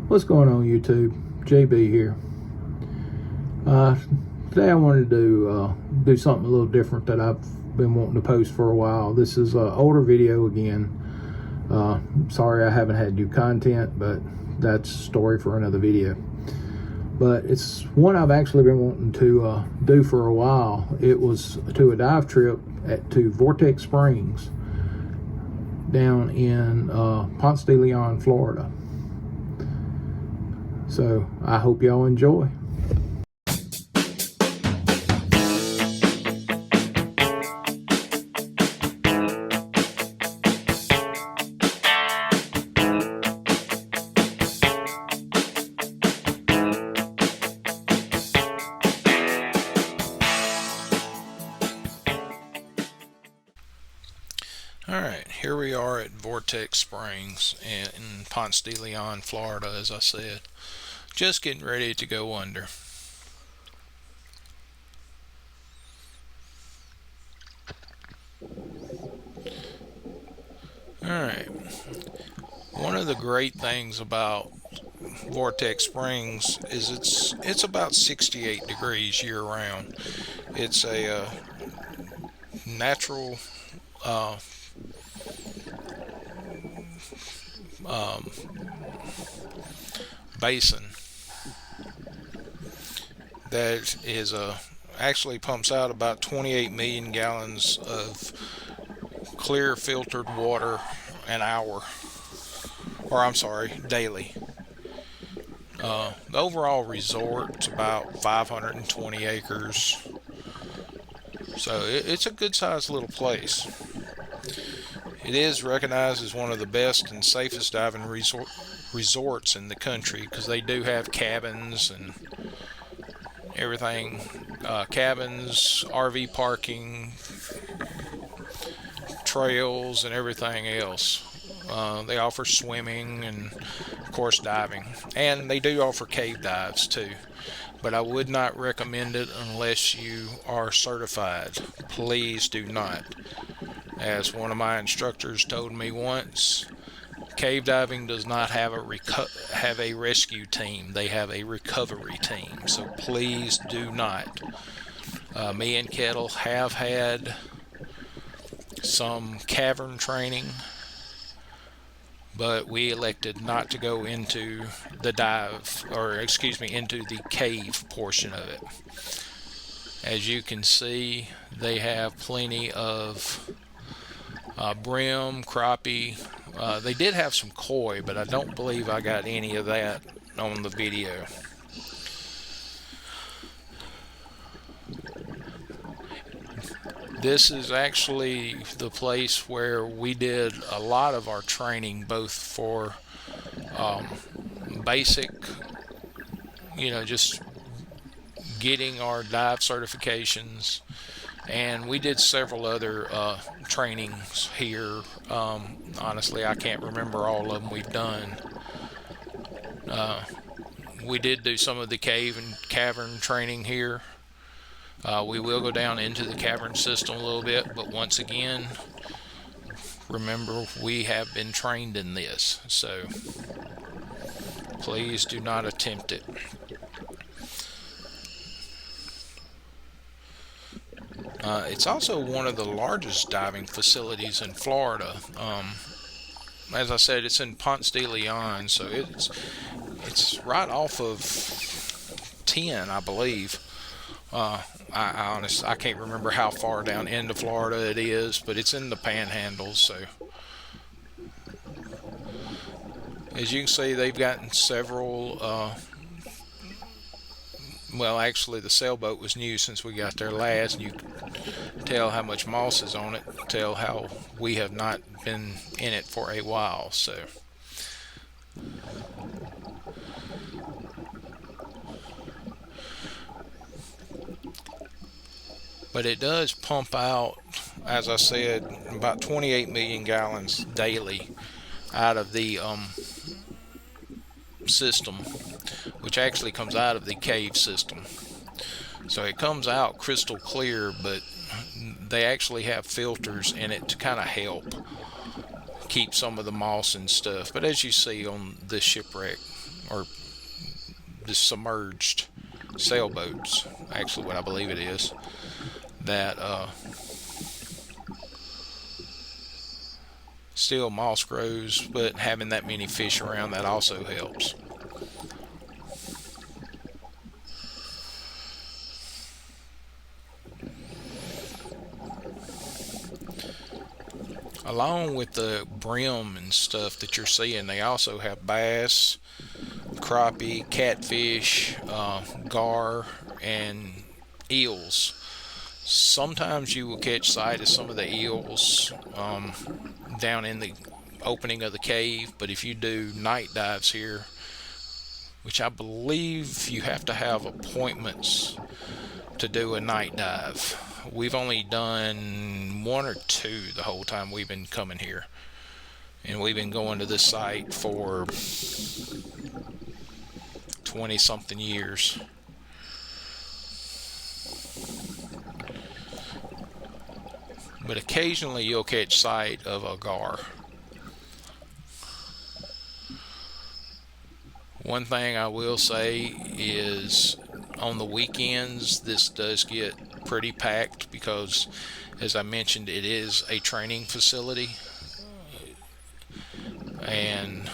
What's going on, YouTube? JB here. Today I wanted to do something a little different that I've been wanting to post for a while. This is an older video again. Sorry I haven't had new content, but that's a story for another video. But it's one I've actually been wanting to do for a while. It was to a dive trip to Vortex Springs down in Ponce de Leon, Florida. So I hope y'all enjoy. Alright, here we are at Vortex Springs in Ponce de Leon, Florida, as I said. Just getting ready to go under. Alright, one of the great things about Vortex Springs is it's about 68 degrees year round. It's a natural basin that is actually pumps out about 28 million gallons of clear filtered water an hour, or I'm sorry, daily. The overall resort's about 520 acres, so it's a good sized little place. It is recognized as one of the best and safest diving resorts in the country because they do have cabins and everything, cabins, RV parking, trails, and everything else. They offer swimming and of course diving, and they do offer cave dives too, but I would not recommend it unless you are certified. Please do not. As one of my instructors told me once, cave diving does not have a rescue team. They have a recovery team. So please do not. Me and Kettle have had some cavern training, but we elected not to go into the into the cave portion of it. As you can see, they have plenty of brim, crappie. They did have some koi, but I don't believe I got any of that on the video. This is actually the place where we did a lot of our training, both for basic, just getting our dive certifications, and we did several other trainings here. Honestly, I can't remember all of them we've done. We did do some of the cave and cavern training here. We will go down into the cavern system a little bit, but once again, remember, we have been trained in this, so please do not attempt it. It's also one of the largest diving facilities in Florida. As I said, it's in Ponce de Leon, so it's right off of 10, I believe. I can't remember how far down into Florida it is, but it's in the Panhandle. So as you can see, they've gotten several. Well, actually, the sailboat was new since we got there last, and you can tell how much moss is on it, tell how we have not been in it for a while. So but it does pump out, as I said, about 28 million gallons daily out of the system, which actually comes out of the cave system. So it comes out crystal clear, but they actually have filters in it to kind of help keep some of the moss and stuff. But as you see on this shipwreck, or the submerged sailboats, actually what I believe it is, that still moss grows, but having that many fish around, that also helps. Along with the brim and stuff that you're seeing, they also have bass, crappie, catfish, gar, and eels. Sometimes you will catch sight of some of the eels down in the opening of the cave, but if you do night dives here, which I believe you have to have appointments to do a night dive, we've only done one or two the whole time we've been coming here, and we've been going to this site for 20 something years. But occasionally you'll catch sight of a gar. One thing I will say is on the weekends this does get pretty packed because, as I mentioned, it is a training facility, and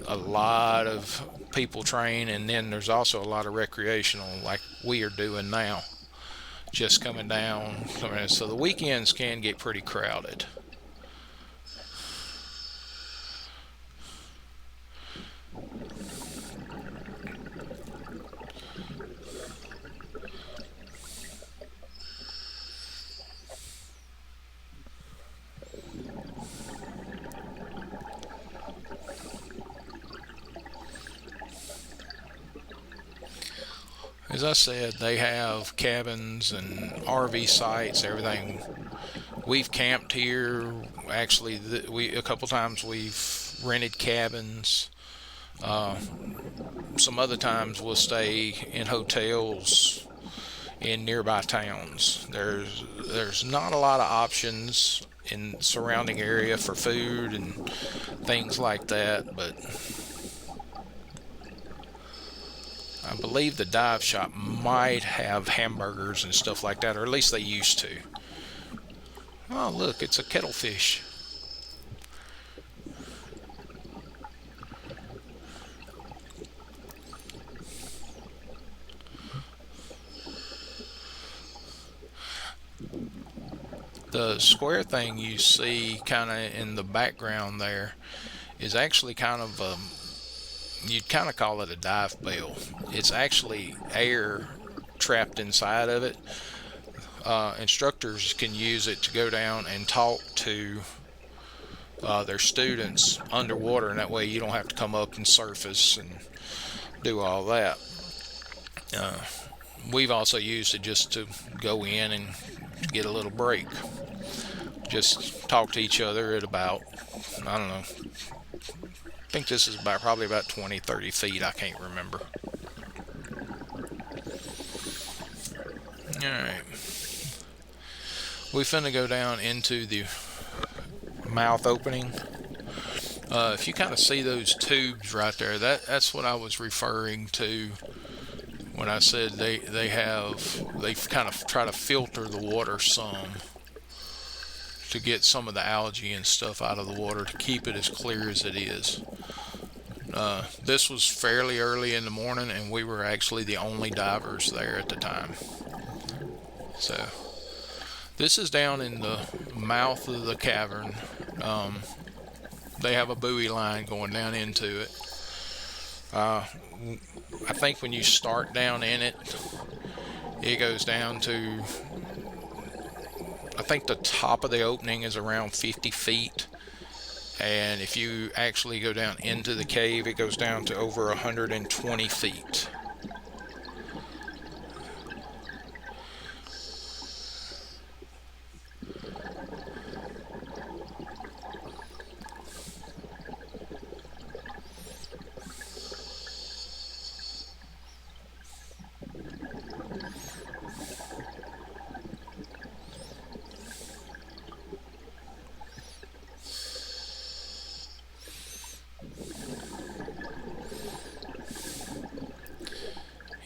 a lot of people train, and then there's also a lot of recreational like we are doing now, just coming down. So the weekends can get pretty crowded. As I said, they have cabins and RV sites, everything. We've camped here. Actually, a couple times we've rented cabins. Some other times we'll stay in hotels in nearby towns. There's not a lot of options in surrounding area for food and things like that, but I believe the dive shop might have hamburgers and stuff like that, or at least they used to. Oh, look, it's a kettlefish. The square thing you see kind of in the background there is actually kind of you'd kind of call it a dive bell. It's actually air trapped inside of it. Instructors can use it to go down and talk to their students underwater, and that way you don't have to come up and surface and do all that. We've also used it just to go in and get a little break. Just talk to each other at about, I don't know, I think this is probably about 20-30 feet. I can't remember. Alright. We finna go down into the mouth opening. If you kind of see those tubes right there, that's what I was referring to when I said they kind of try to filter the water some to get some of the algae and stuff out of the water to keep it as clear as it is. This was fairly early in the morning, and we were actually the only divers there at the time. So this is down in the mouth of the cavern. They have a buoy line going down into it. I think when you start down in it, it goes down to, I think the top of the opening is around 50 feet. And if you actually go down into the cave, it goes down to over 120 feet.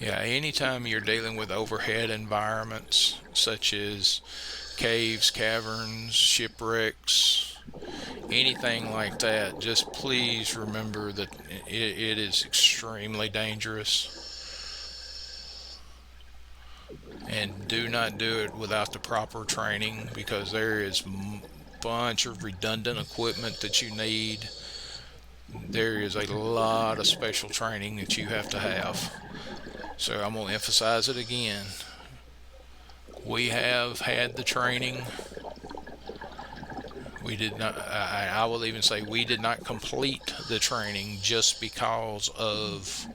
Yeah, anytime you're dealing with overhead environments such as caves, caverns, shipwrecks, anything like that, just please remember that it is extremely dangerous, and do not do it without the proper training, because there is a bunch of redundant equipment that you need. There is a lot of special training that you have to have. So I'm going to emphasize it again. We have had the training. We did not, I will even say we did not complete the training just because of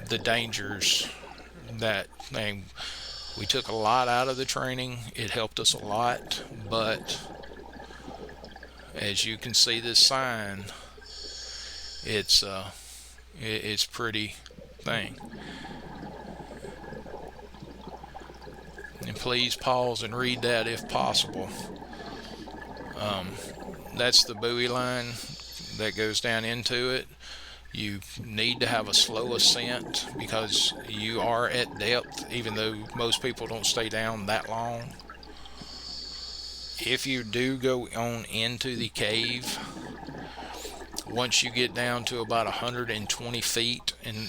the dangers that thing. We took a lot out of the training. It helped us a lot, but as you can see this sign, it's pretty thing. And please pause and read that if possible. That's the buoy line that goes down into it. You need to have a slow ascent because you are at depth, even though most people don't stay down that long. If you do go on into the cave, once you get down to about 120 feet, and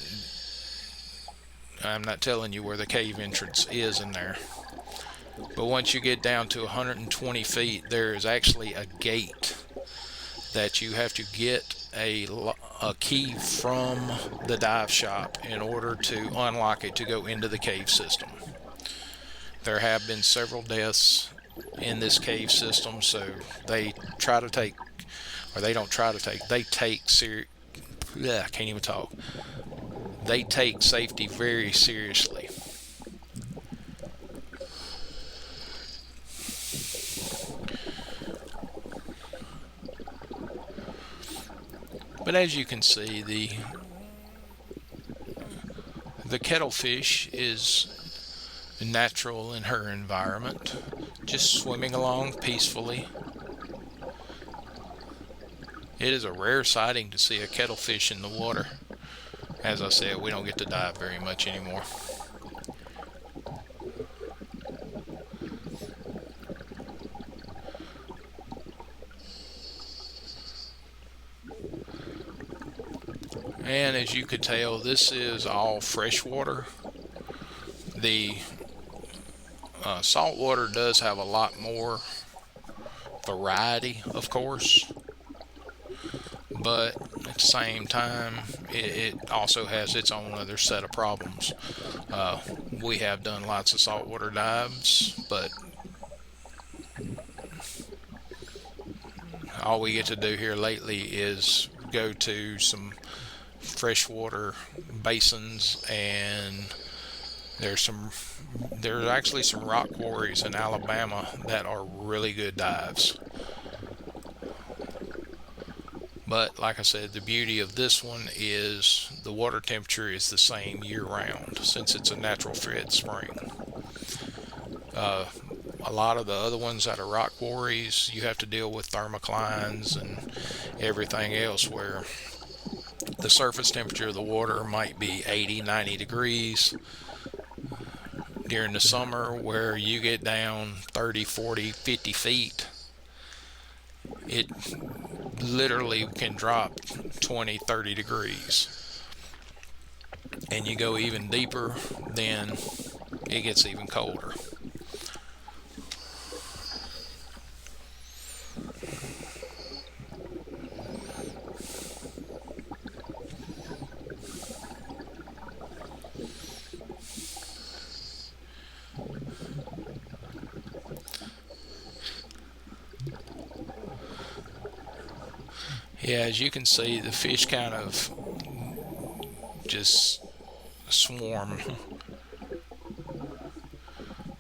I'm not telling you where the cave entrance is in there, but once you get down to 120 feet, there is actually a gate that you have to get a key from the dive shop in order to unlock it to go into the cave system. There have been several deaths in this cave system, so they try to take, or they don't try to take, they take I can't even talk. They take safety very seriously. But as you can see, the kettlefish is natural in her environment, just swimming along peacefully. It is a rare sighting to see a kettlefish in the water. As I said, we don't get to dive very much anymore. And as you could tell, this is all freshwater. The saltwater does have a lot more variety, of course, but at the same time, it also has its own other set of problems. We have done lots of saltwater dives, but all we get to do here lately is go to some freshwater basins, and there's actually some rock quarries in Alabama that are really good dives. But like I said, the beauty of this one is the water temperature is the same year round, since it's a natural fed spring. A lot of the other ones that are rock quarries, you have to deal with thermoclines and everything else, where the surface temperature of the water might be 80, 90 degrees during the summer, where you get down 30, 40, 50 feet. It literally can drop 20, 30 degrees. And you go even deeper, then it gets even colder. Yeah, as you can see, the fish kind of just swarm.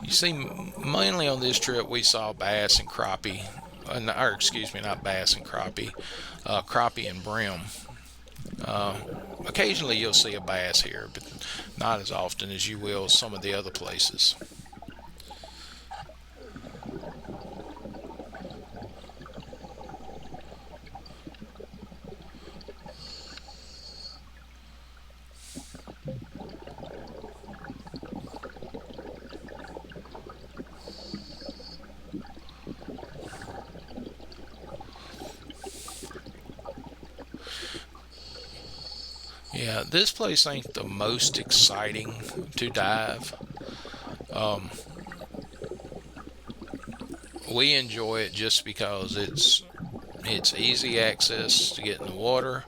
You see, mainly on this trip we saw bass and crappie, or excuse me, not bass and crappie, crappie and brim. Occasionally you'll see a bass here, but not as often as you will some of the other places. Yeah, this place ain't the most exciting to dive. Um, we enjoy it just because it's easy access to get in the water.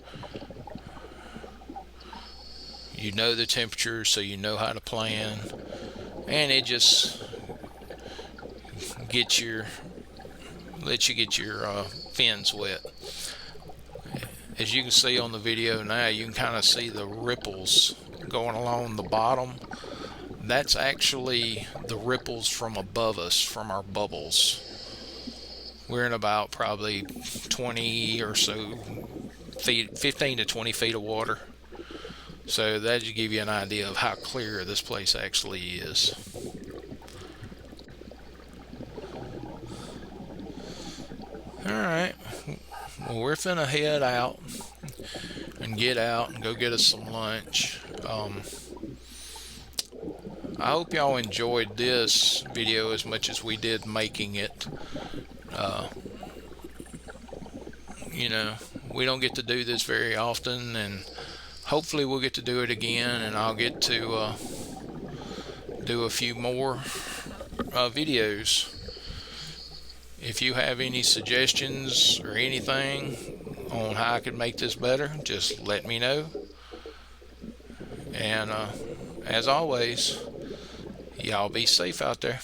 You know the temperature, so you know how to plan, and it just gets your lets you get your fins wet. As you can see on the video now, you can kind of see the ripples going along the bottom. That's actually the ripples from above us, from our bubbles. We're in about probably 20 or so feet, 15 to 20 feet of water. So that should give you an idea of how clear this place actually is. Alright, well, we're finna head out and get out and go get us some lunch. I hope y'all enjoyed this video as much as we did making it. Uh, you know, we don't get to do this very often, and hopefully we'll get to do it again, and I'll get to do a few more videos. If you have any suggestions or anything on how I could make this better, just let me know. And as always, y'all be safe out there.